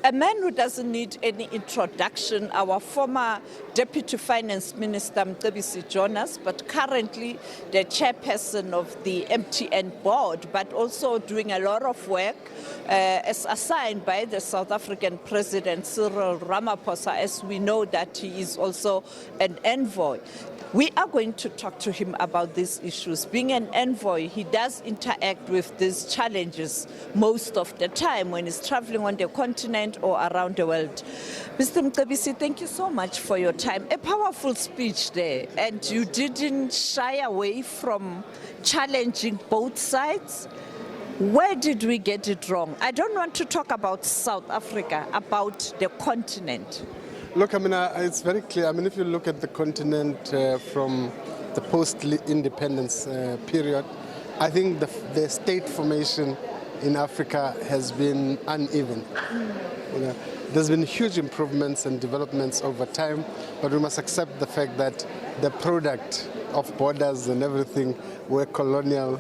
A man who doesn't need any introduction, our former Deputy Finance Minister Mcebisi Jonas, but currently the chairperson of the MTN Board, but also doing a lot of work as assigned by the South African President Cyril Ramaphosa, as we know that he is also an envoy. We are going to talk to him about these issues. Being an envoy, he does interact with these challenges most of the time when he's traveling on the continent or around the world. Mr. Mcebisi, thank you so much for your time. A powerful speech there, and you didn't shy away from challenging both sides. Where did we get it wrong? I don't want to talk about South Africa, about the continent. Look, it's very clear. If you look at the continent from the post-independence period, I think the state formation in Africa has been uneven. There's been huge improvements and developments over time, but we must accept the fact that the product of borders and everything were colonial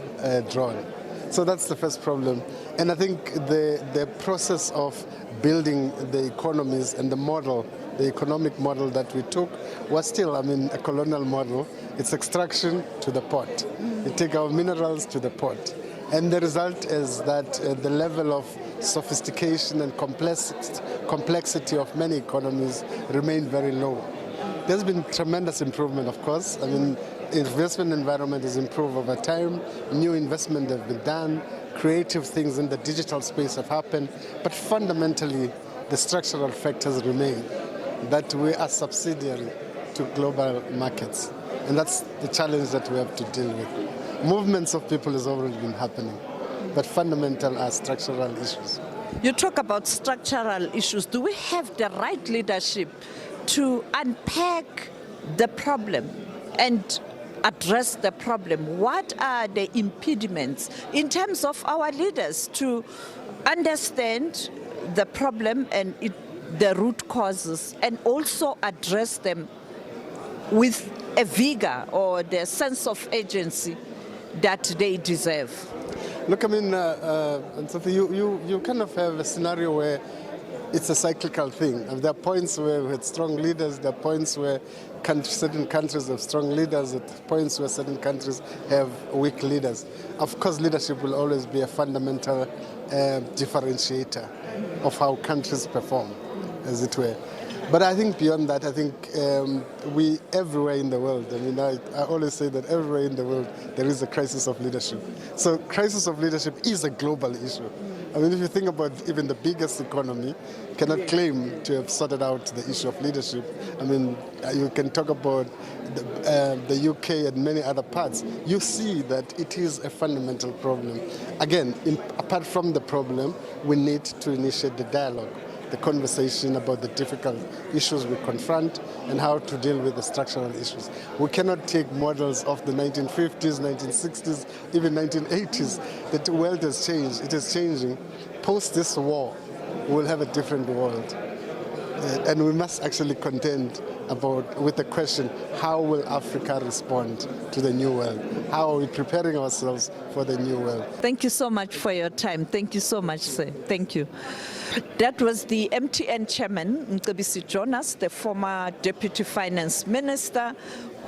drawn. So that's the first problem. And I think the process of building the economies and the economic model that we took was still, a colonial model. It's extraction to the port. We take our minerals to the port. And the result is that the level of sophistication and complexity of many economies remain very low. There's been tremendous improvement, of course. Investment environment has improved over time. New investment have been done. Creative things in the digital space have happened. But fundamentally, the structural factors remain, that we are subsidiary to global markets. And that's the challenge that we have to deal with. Movements of people has already been happening, but fundamental are structural issues. You talk about structural issues. Do we have the right leadership to unpack the problem and address the problem? What are the impediments in terms of our leaders to understand the problem and the root causes, and also address them with a vigor or the sense of agency that they deserve? Look, Sophie, you kind of have a scenario where it's a cyclical thing. There are points where we had strong leaders, there are points where certain countries have strong leaders, there are points where certain countries have weak leaders. Of course, leadership will always be a fundamental differentiator of how countries perform, as it were. But I think beyond that, we everywhere in the world, I always say that everywhere in the world there is a crisis of leadership. So crisis of leadership is a global issue. If you think about even the biggest economy, cannot claim to have sorted out the issue of leadership. You can talk about the UK and many other parts. You see that it is a fundamental problem. Again, apart from the problem, we need to initiate the dialogue, the conversation about the difficult issues we confront and how to deal with the structural issues. We cannot take models of the 1950s, 1960s, even 1980s. The world has changed. It is changing. Post this war, we'll have a different world. And we must actually contend with the question, how will Africa respond to the new world? How are we preparing ourselves for the new world? Thank you so much for your time. Thank you so much, sir. Thank you. That was the MTN chairman, Mcebisi Jonas, the former Deputy Finance Minister,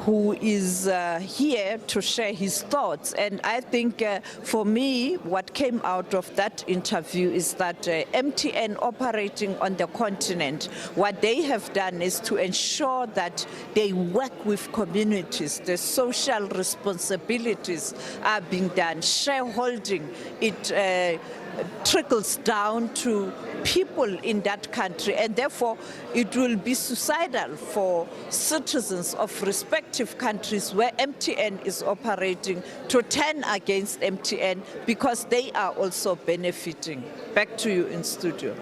who is here to share his thoughts. And I think for me, what came out of that interview is that MTN operating on the continent, what they have done is to ensure that they work with communities. The social responsibilities are being done. Shareholding, it trickles down to people in that country, and therefore it will be suicidal for citizens of respective countries where MTN is operating to turn against MTN because they are also benefiting. Back to you in studio.